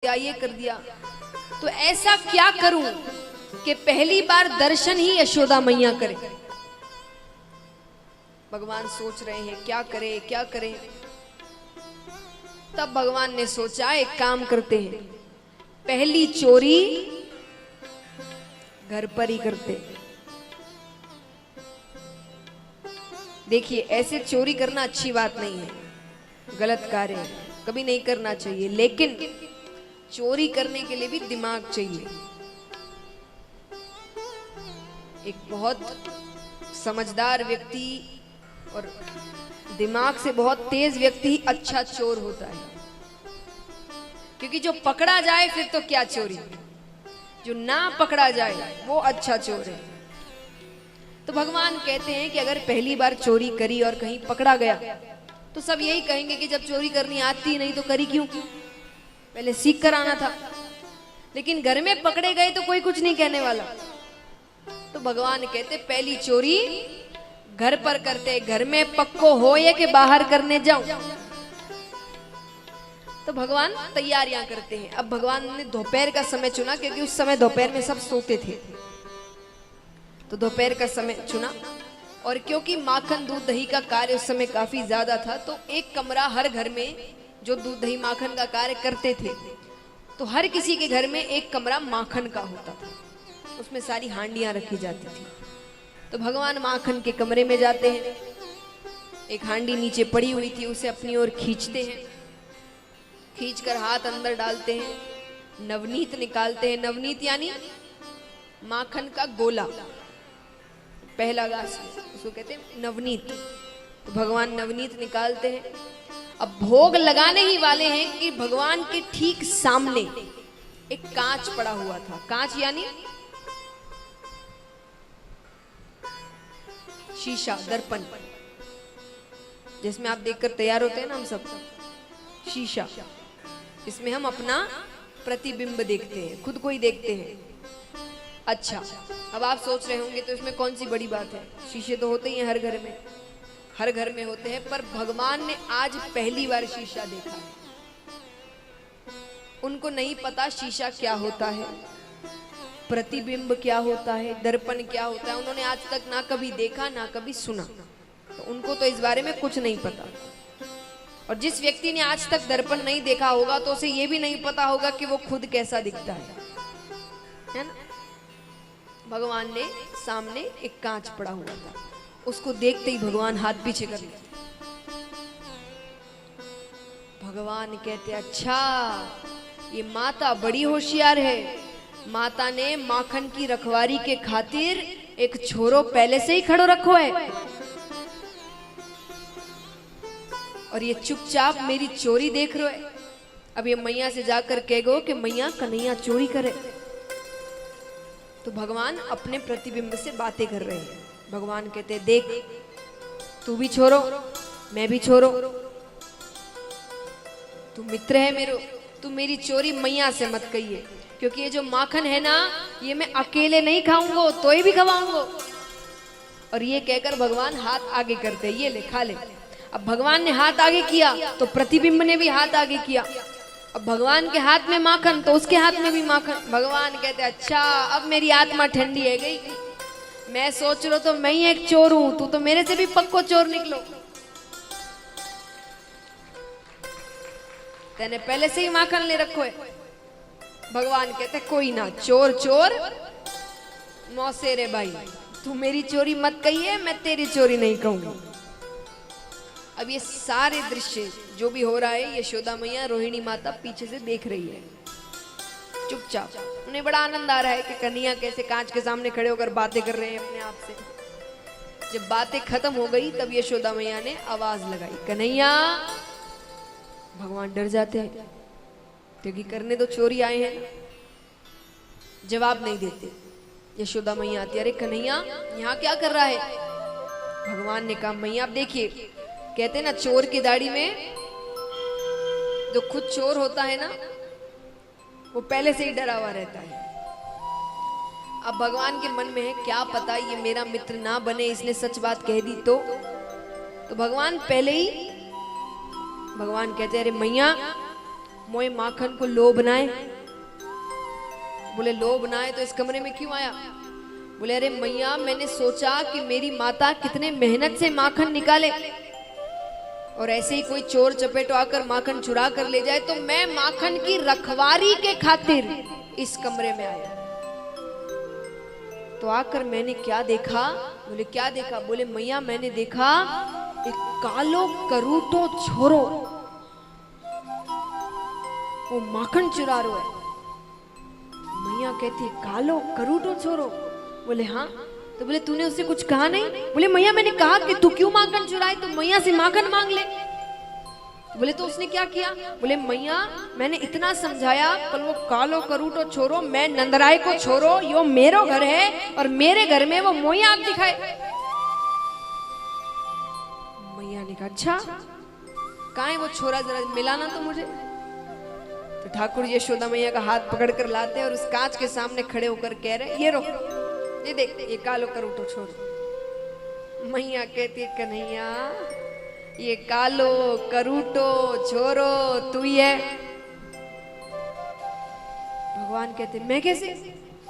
ये कर दिया, तो ऐसा क्या करूं कि पहली बार दर्शन ही यशोदा मैया करे। भगवान सोच रहे हैं क्या करें क्या करें। तब भगवान ने सोचा एक काम करते हैं, पहली चोरी घर पर ही करते। देखिए ऐसे चोरी करना अच्छी बात नहीं है, गलत कार्य है, कभी नहीं करना चाहिए। लेकिन चोरी करने के लिए भी दिमाग चाहिए। एक बहुत समझदार व्यक्ति और दिमाग से बहुत तेज व्यक्ति ही अच्छा चोर होता है, क्योंकि जो पकड़ा जाए फिर तो क्या चोरी, जो ना पकड़ा जाए वो अच्छा चोर है। तो भगवान कहते हैं कि अगर पहली बार चोरी करी और कहीं पकड़ा गया तो सब यही कहेंगे कि जब चोरी करनी आती नहीं तो करी क्यों, पहले सीख कर आना था। लेकिन घर में पकड़े गए तो कोई कुछ नहीं कहने वाला। तो भगवान कहते पहली चोरी घर पर करते, घर में पक्को हो ये कि बाहर करने जाऊं। तो भगवान तैयारियां करते हैं। अब भगवान ने दोपहर का समय चुना, क्योंकि उस समय दोपहर में सब सोते थे, तो दोपहर का समय चुना। और क्योंकि माखन दूध दही का कार्य उस समय काफी ज्यादा था, तो एक कमरा हर घर में जो दूध दही माखन का कार्य करते थे, तो हर किसी के घर में एक कमरा माखन का होता था, उसमें सारी हांडियां रखी जाती थी। तो भगवान माखन के कमरे में जाते हैं, एक हांडी नीचे पड़ी हुई थी उसे अपनी ओर खींचते हैं, खींचकर हाथ अंदर डालते हैं, नवनीत निकालते हैं। नवनीत यानी माखन का गोला, पहला गास उसको कहते हैं नवनीत। तो भगवान नवनीत निकालते हैं। अब भोग लगाने ही वाले हैं कि भगवान के ठीक सामने एक कांच पड़ा हुआ था। कांच यानी शीशा, दर्पण, जिसमें आप देखकर तैयार होते हैं ना हम सब, शीशा, इसमें हम अपना प्रतिबिंब देखते हैं, खुद को ही देखते हैं। अच्छा, अब आप सोच रहे होंगे तो इसमें कौन सी बड़ी बात है, शीशे तो होते ही हैं हर घर में, हर घर में होते हैं। पर भगवान ने आज पहली बार शीशा देखा है। उनको नहीं पता शीशा क्या होता है, प्रतिबिंब क्या होता है, दर्पण क्या होता है। उन्होंने आज तक ना कभी देखा ना कभी सुना, तो उनको तो इस बारे में कुछ नहीं पता। और जिस व्यक्ति ने आज तक दर्पण नहीं देखा होगा तो उसे यह भी नहीं पता होगा कि वो खुद कैसा दिखता है ना। भगवान ने सामने एक कांच पड़ा हुआ था, उसको देखते ही भगवान हाथ पीछे कर लेते। भगवान कहते अच्छा, ये माता बड़ी होशियार है। माता ने माखन की रखवारी के खातिर एक छोरो पहले से ही खड़ो रखो है, और ये चुपचाप मेरी चोरी देख रहे है। अब ये मैया से जाकर कह गो कि मैया कन्हैया चोरी करे। तो भगवान अपने प्रतिबिंब से बातें कर रहे हैं। भगवान कहते देख, तू भी छोरो मैं भी छोरो, तू मित्र है मेरो, तू मेरी चोरी मैया से मत कहिए, क्योंकि ये जो माखन है ना, ये मैं अकेले नहीं खाऊंगा तो ही भी खवाऊंगा। और ये कहकर भगवान हाथ आगे करते, ये ले खा ले। अब भगवान ने हाथ आगे किया तो प्रतिबिंब ने भी हाथ आगे किया। अब भगवान के हाथ में माखन तो उसके हाथ में भी माखन। भगवान कहते अच्छा, अब मेरी आत्मा ठंडी है गई। मैं सोच रहा तो मैं ही एक चोर हूं, तू तो मेरे से भी पक्को चोर निकलो। तेने पहले से ही माखन ले रखो है। भगवान कहते कोई ना, चोर चोर मौसे रे भाई, तू मेरी चोरी मत कहिए, मैं तेरी चोरी नहीं कहूंगा। अब ये सारे दृश्य जो भी हो रहा है, यशोदा मैया रोहिणी माता पीछे से देख रही है चुपचाप। उन्हें बड़ा आनंद आ रहा है कि कन्हैया कैसे कांच के सामने खड़े होकर बातें कर रहे हैं अपने आप से। जब बातें खत्म हो गई तब यशोदा मैया ने आवाज लगाई कन्हैया। भगवान डर जाते हैं, क्योंकि करने तो चोरी आए हैं, जवाब नहीं देते। यशोदा मैया आती, अरे कन्हैया यहाँ क्या कर रहा है। भगवान ने कहा मैया आप देखिए, कहते ना चोर की दाढ़ी में, जो खुद चोर होता है ना वो पहले से ही डरा हुआ रहता है। अब भगवान के मन में है क्या पता ये मेरा मित्र ना बने, इसने सच बात कह दी तो भगवान पहले ही, भगवान कहते अरे मैया मोए माखन को लोभ ना है। बोले लोभ ना है तो इस कमरे में क्यों आया? बोले अरे मैया, मैंने सोचा कि मेरी माता कितने मेहनत से माखन निकाले और ऐसे ही कोई चोर चपेटो आकर माखन चुरा कर ले जाए, तो मैं माखन की रखवारी के खातिर इस कमरे में आया। तो आकर मैंने क्या देखा? बोले क्या देखा? बोले मैया, मैंने देखा एक कालो करूटो छोरो वो माखन चुरा रो है। मैया कहती है कालो करूटो छोरो? बोले हाँ। तो बोले तूने उससे कुछ कहा नहीं? बोले मैया, मैंने कहा कि तू क्यों माखन चुराए, तो मैया से माखन मांग ले। बोले तो उसने क्या किया? बोले मैया, मैंने इतना समझाया पर वो कालो करूटो छोरो, मैं नंदराय को छोरो, यो मेरो घर है और मेरे घर में वो मोया आग दिखाए। मैया ने कहा अच्छा कहाँ है वो छोरा, जरा मिलाना तो मुझे। तो ठाकुर यशोदा मैया का हाथ पकड़कर लाते हैं और उस कांच के सामने खड़े होकर कह रहे ये रो, ये देख, ये कालो करूटो छोरो। मैया कहती कन्हैया, ये कालो करूटो छोरो तू ही है। भगवान कहते मैं कैसे?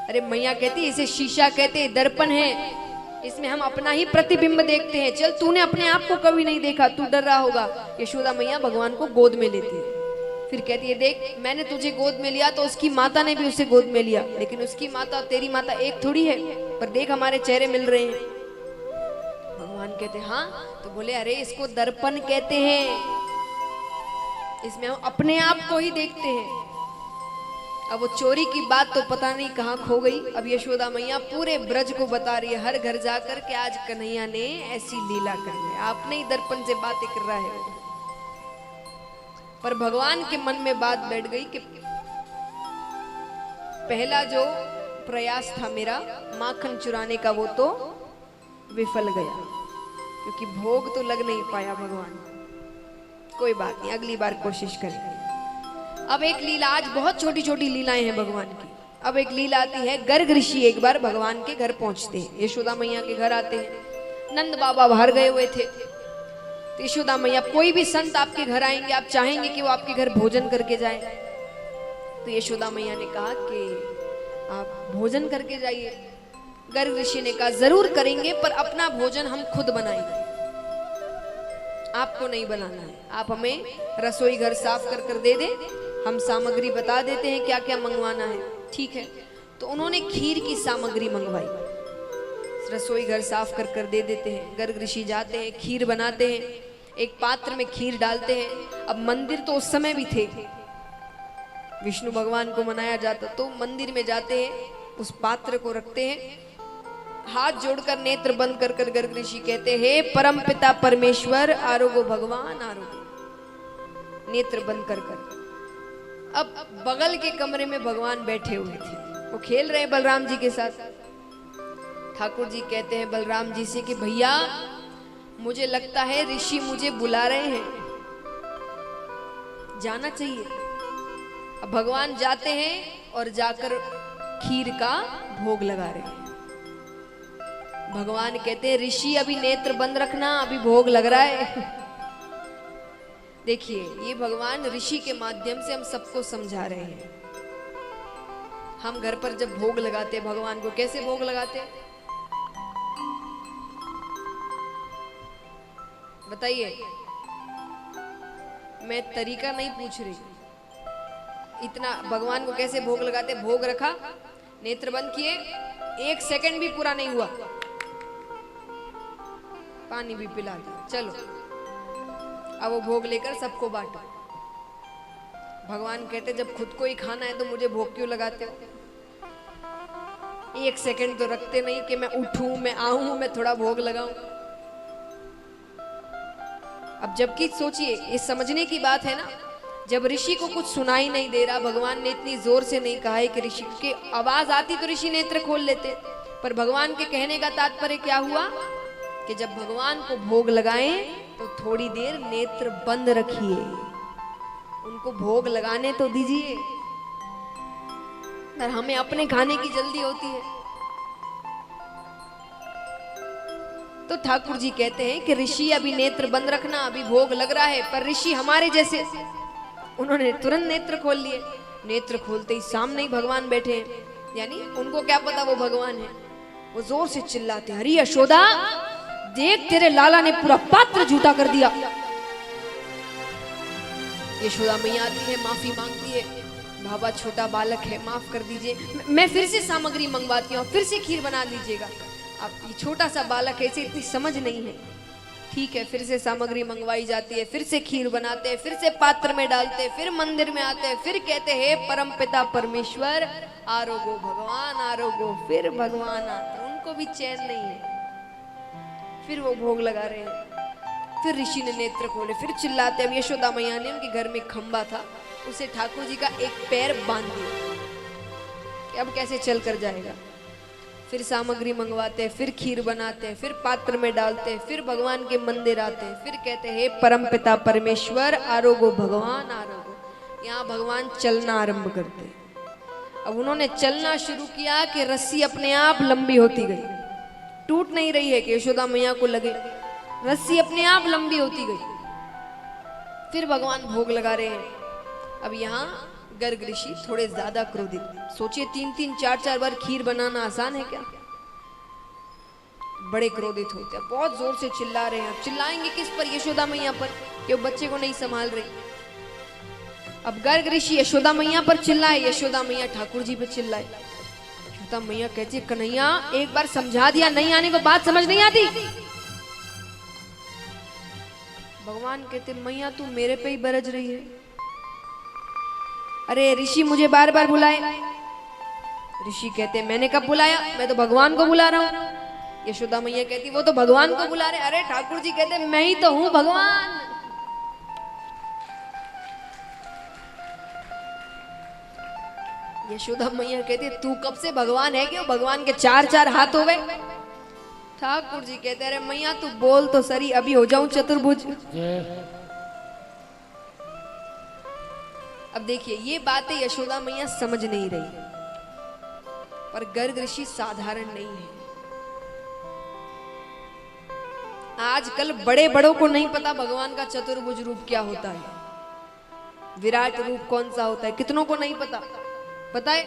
अरे मैया कहती इसे शीशा कहते, दर्पण है, इसमें हम अपना ही प्रतिबिंब देखते हैं। चल तूने अपने आप को कभी नहीं देखा, तू डर रहा होगा। यशोदा मैया भगवान को गोद में लेती है, फिर कहती है देख, मैंने तुझे गोद में लिया तो उसकी माता ने भी उसे गोद में लिया, लेकिन उसकी माता और तेरी माता एक थोड़ी है, पर देख हमारे चेहरे मिल रहे हैं। भगवान कहते हाँ। तो बोले अरे इसको दर्पण कहते हैं, इसमें हम अपने आप को ही देखते हैं। अब वो चोरी की बात तो पता नहीं कहाँ खो गई। अब यशोदा मैया पूरे ब्रज को बता रही है, हर घर जाकर के आज कन्हैया ने ऐसी लीला कर ली, आपने ही दर्पण से बातें कर रहा है। पर भगवान के मन में बात बैठ गई कि पहला जो प्रयास था मेरा माखन चुराने का वो तो विफल गया, क्योंकि भोग तो लग नहीं पाया भगवान। कोई बात नहीं, अगली बार कोशिश करेंगे। अब एक लीला, आज बहुत छोटी छोटी लीलाएं हैं भगवान की। अब एक लीला आती है, गर्ग ऋषि एक बार भगवान के घर पहुंचते हैं, यशोदा मैया के घर आते हैं। नंद बाबा बाहर गए हुए थे, तो यशोदा मैया, कोई भी संत आपके घर आएंगे, आप चाहेंगे कि वो आपके घर भोजन करके जाए? तो यशोदा मैया ने कहा कि आप भोजन करके जाइए। गर्ग ऋषि ने कहा जरूर करेंगे, पर अपना भोजन हम खुद बनाएंगे, आपको नहीं बनाना है। आप हमें रसोई घर साफ कर कर दे दें, हम सामग्री बता देते हैं क्या क्या मंगवाना है, ठीक है। तो उन्होंने खीर की सामग्री मंगवाई, रसोई घर साफ कर कर दे देते हैं। गर्ग ऋषि जाते हैं, खीर बनाते हैं, एक पात्र में खीर डालते हैं। अब मंदिर तो उस समय भी थे, विष्णु भगवान को मनाया जाता, तो मंदिर में जाते हैं, उस पात्र को रखते हैं, हाथ जोड़कर नेत्र बंद कर कर गर्ग ऋषि कहते हैं हे परम पिता परमेश्वर आरोगो भगवान आरोगो, नेत्र बंद कर कर। अब बगल के कमरे में भगवान बैठे हुए थे, वो खेल रहे हैं बलराम जी के साथ। ठाकुर जी कहते हैं बलराम जी से कि भैया मुझे लगता है ऋषि मुझे बुला रहे हैं, जाना चाहिए। अब भगवान जाते हैं और जाकर खीर का भोग लगा रहे हैं। भगवान कहते हैं ऋषि अभी नेत्र बंद रखना, अभी भोग लग रहा है। देखिए ये भगवान ऋषि के माध्यम से हम सबको समझा रहे हैं। हम घर पर जब भोग लगाते भगवान को, कैसे भोग लगाते बताइए? मैं तरीका नहीं पूछ रही, इतना भगवान को कैसे भोग लगाते? भोग रखा, नेत्र बंद किए, 1 सेकंड भी पूरा नहीं हुआ, पानी भी पिला दिया, चलो अब वो भोग लेकर सबको बांटो। भगवान कहते जब खुद को ही खाना है तो मुझे भोग क्यों लगाते हो? 1 सेकंड तो रखते नहीं कि मैं उठूं, मैं आऊं, मैं थोड़ा भोग लगाऊं। अब जबकि सोचिए, ये समझने की बात है ना, जब ऋषि को कुछ सुनाई नहीं दे रहा, भगवान ने इतनी जोर से नहीं कहा है कि ऋषि की आवाज आती तो ऋषि नेत्र खोल लेते, पर भगवान के कहने का तात्पर्य क्या हुआ कि जब भगवान को भोग लगाएं तो थोड़ी देर नेत्र बंद रखिए, उनको भोग लगाने तो दीजिए। पर हमें अपने खाने की जल्दी होती है। तो ठाकुर जी कहते हैं कि ऋषि अभी नेत्र बंद रखना, अभी भोग लग रहा है, पर ऋषि हमारे जैसे उन्होंने तुरंत नेत्र खोल लिए। नेत्र खोलते ही सामने ही भगवान बैठे हैं, यानी उनको क्या पता वो भगवान है। वो जोर से चिल्लाते, हरी यशोदा देख तेरे लाला ने पूरा पात्र झूठा कर दिया। यशोदा मैया आती है, माफी मांगती है, बाबा छोटा बालक है, माफ कर दीजिए, मैं फिर से सामग्री मंगवाती हूँ, फिर से खीर बना दीजिएगा। अब ये छोटा सा बालक है, इसे इतनी समझ नहीं है। ठीक है, फिर से सामग्री मंगवाई जाती है, फिर से खीर बनाते हैं, फिर से पात्र में डालते हैं, फिर मंदिर में आते हैं, फिर कहते हैं परम पिता परमेश्वर आरोगो भगवान आरोगो। फिर भगवान आते, उनको भी चैन नहीं है। फिर वो भोग लगा रहे हैं, फिर ऋषि ने नेत्र खोले, फिर चिल्लाते। अब यशोदा मैया ने उनके घर में खंबा था, उसे ठाकुर जी का एक पैर बांध दिया कि अब कैसे चल कर जाएगा। फिर सामग्री मंगवाते हैं, फिर खीर बनाते हैं, फिर पात्र में डालते हैं, फिर भगवान के मंदिर आते हैं, फिर कहते हैं परम पिता परमेश्वर आरोगो भगवान आरोगो। यहाँ भगवान चलना आरंभ करते हैं। अब उन्होंने चलना शुरू किया कि रस्सी अपने आप लंबी होती गई, टूट नहीं रही है कि यशोदा मैया को लगे, रस्सी अपने आप लंबी होती गई। फिर भगवान भोग लगा रहे हैं। अब यहाँ गर्ग ऋषि थोड़े ज्यादा क्रोधित, सोचिए 3-3 4-4 बार खीर बनाना आसान है क्या? बड़े क्रोधित होते हैं, बहुत जोर से चिल्ला रहे हैं। चिल्लाएंगे किस पर? यशोदा मैया पर, कि वो बच्चे को नहीं संभाल रही। अब गर्ग ऋषि यशोदा मैया पर चिल्लाए, यशोदा मैया ठाकुर जी पर चिल्लाए। यशोदा मैया कहती, कन्हैया एक बार समझा दिया, नहीं आने को बात समझ नहीं आती। भगवान कहते, मैया तू मेरे पे ही बरज रही है। अरे ऋषि मुझे बार बार बुलाए। ऋषि कहते, मैंने कब बुलाया? मैं तो भगवान को बुला रहा हूं। यशोदा मैया कहती, वो तो भगवान को बुला रहे। अरे ठाकुर जी कहते, मैं ही तो हूं भगवान। यशोदा मैया कहती, तू कब से भगवान है कि भगवान के 4-4 हाथ हो गए? ठाकुर जी कहते, अरे मैया तू बोल तो सरी, अभी हो जाऊं चतुर्भुज। अब देखिए ये बातें यशोदा मैया समझ नहीं रही, पर गर्ग ऋषि साधारण नहीं है। आजकल बड़े बड़ों को नहीं पता भगवान का चतुर्भुज रूप क्या होता है, विराट रूप कौन सा होता है, कितनों को नहीं पता। पता है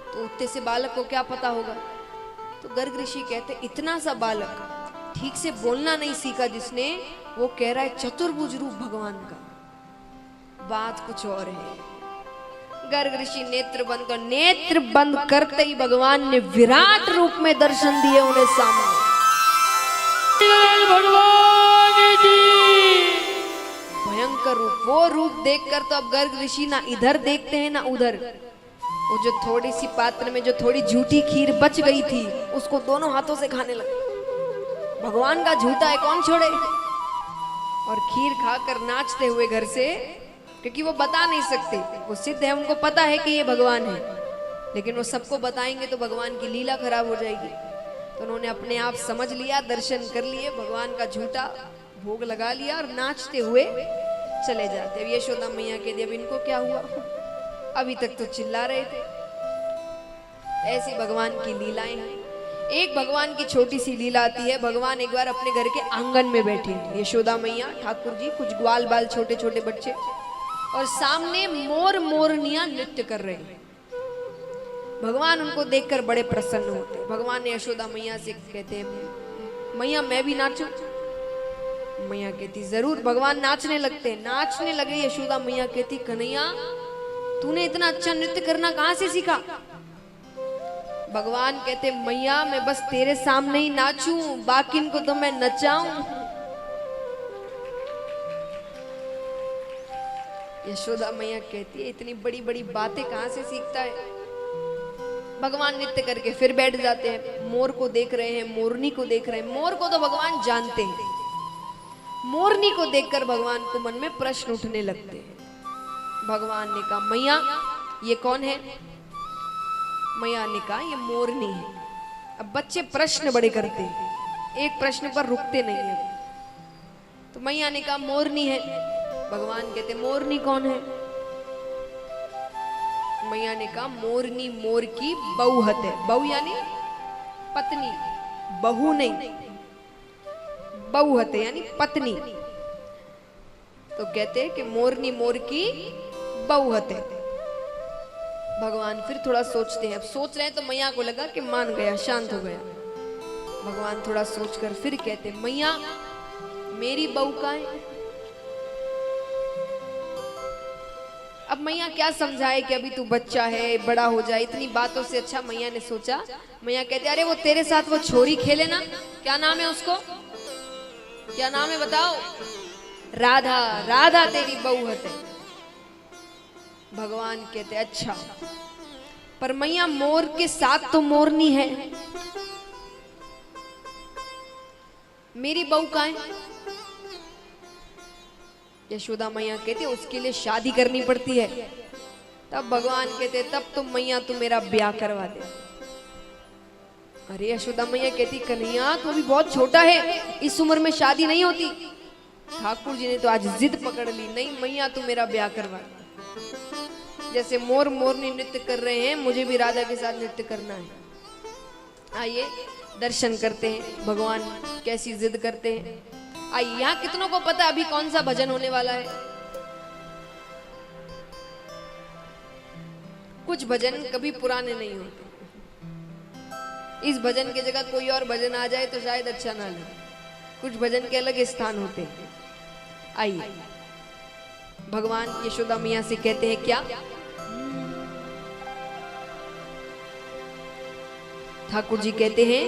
तो उतने से बालक को क्या पता होगा? तो गर्ग ऋषि कहते, इतना सा बालक ठीक से बोलना नहीं सीखा जिसने, वो कह रहा है चतुर्भुज रूप भगवान का। बात कुछ और है। गर्ग ऋषि नेत्र बंद कर, नेत्र बंद करते ही भगवान ने विराट रूप में दर्शन दिए उन्हें सामने। भगवान जी भयंकर रूप, वो रूप देखकर तो अब गर्ग ऋषि ना इधर देखते हैं ना उधर। वो जो थोड़ी सी पात्र में जो थोड़ी झूठी खीर बच गई थी, उसको दोनों हाथों से खाने लगे। भगवान का झूठा है कौन छोड़े? और खीर खाकर नाचते हुए घर से, क्योंकि वो बता नहीं सकते, वो सिद्ध है, उनको पता है कि ये भगवान है, लेकिन वो सबको बताएंगे तो भगवान की लीला खराब हो जाएगी। तो उन्होंने अपने आप समझ लिया, दर्शन कर लिए, भगवान का झूठा भोग लगा लिया और नाचते हुए चले जाते। अब यशोदा मैया के दिए, अब इनको क्या हुआ? अभी तक तो चिल्ला रहे थे। ऐसी भगवान की लीलाएं हैं। एक भगवान की छोटी सी लीला आती है। भगवान एक बार अपने घर के आंगन में बैठे, यशोदा मैया, ठाकुर जी, कुछ ग्वाल बाल छोटे छोटे बच्चे, और सामने मोर मोरनियां नृत्य कर रहे हैं। भगवान उनको देखकर बड़े प्रसन्न होते। भगवान ने यशोदा मैया से कहते हैं, मैया मैं भी नाचूं? मैया कहती जरूर। भगवान नाचने लगते, नाचने लगे। यशोदा मैया कहती, कन्हैया तूने इतना अच्छा नृत्य करना कहां से सीखा? भगवान कहते, मैया मैं बस तेरे सामने ही नाचूं, बाकी को तो मैं नचाऊं। यशोदा मैया कहती है, इतनी बड़ी बड़ी बातें कहां से सीखता है? भगवान नृत्य करके फिर बैठ जाते हैं। मोर को देख रहे हैं, मोरनी को देख रहे हैं। मोर को तो भगवान जानते हैं, मोरनी को देखकर भगवान को मन में प्रश्न उठने लगते हैं। भगवान ने कहा, मैया ये कौन है? मैया ने कहा, ये मोरनी है। अब बच्चे प्रश्न बड़े करते हैं, एक प्रश्न पर रुकते नहीं है। तो मैया ने कहा, मोरनी है। भगवान कहते, मोरनी कौन है? मैया ने कहा, मोरनी मोर की बहुहत है। बहु यानी पत्नी, बहू नहीं, बहुहत है यानी पत्नी। तो कहते हैं कि मोरनी मोर की बहू हते। भगवान फिर थोड़ा सोचते हैं। अब सोच रहे हैं तो मैया को लगा कि मान गया, शांत हो गया। भगवान थोड़ा सोचकर फिर कहते, मैया मेरी बहू कहाँ है? अब मैया क्या समझाए कि अभी तू बच्चा है, बड़ा हो जाए। इतनी बातों से अच्छा मैया ने सोचा, मैया कहते अरे वो तेरे साथ वो छोरी खेले ना, क्या नाम है उसको, क्या नाम है बताओ? राधा, राधा तेरी बहू है। भगवान कहते अच्छा, पर मैया मोर के साथ तो मोरनी है, मेरी बहू कहाँ है? यशोदा मैया कहती उसके लिए शादी करनी पड़ती है। तब भगवान कहते तब तो मैया तू मेरा ब्याह करवा दे। अरे यशोदा मैया कहती कन्हैया तू अभी बहुत छोटा है, इस उम्र में शादी नहीं होती। ठाकुर जी ने तो आज जिद पकड़ ली, नहीं मैया तू मेरा ब्याह करवा दे। जैसे मोर मोरनी नृत्य कर रहे हैं, मुझे भी राधा के साथ नृत्य करना है। आइए दर्शन करते हैं भगवान कैसी जिद करते हैं। आइए, यहाँ कितनों को पता अभी कौन सा भजन होने वाला है? कुछ भजन कभी पुराने नहीं होते। इस भजन की जगह कोई और भजन आ जाए तो शायद अच्छा ना लगे। कुछ भजन के अलग स्थान होते हैं। आइए, भगवान यशोदा मैया से कहते हैं क्या? ठाकुर जी कहते हैं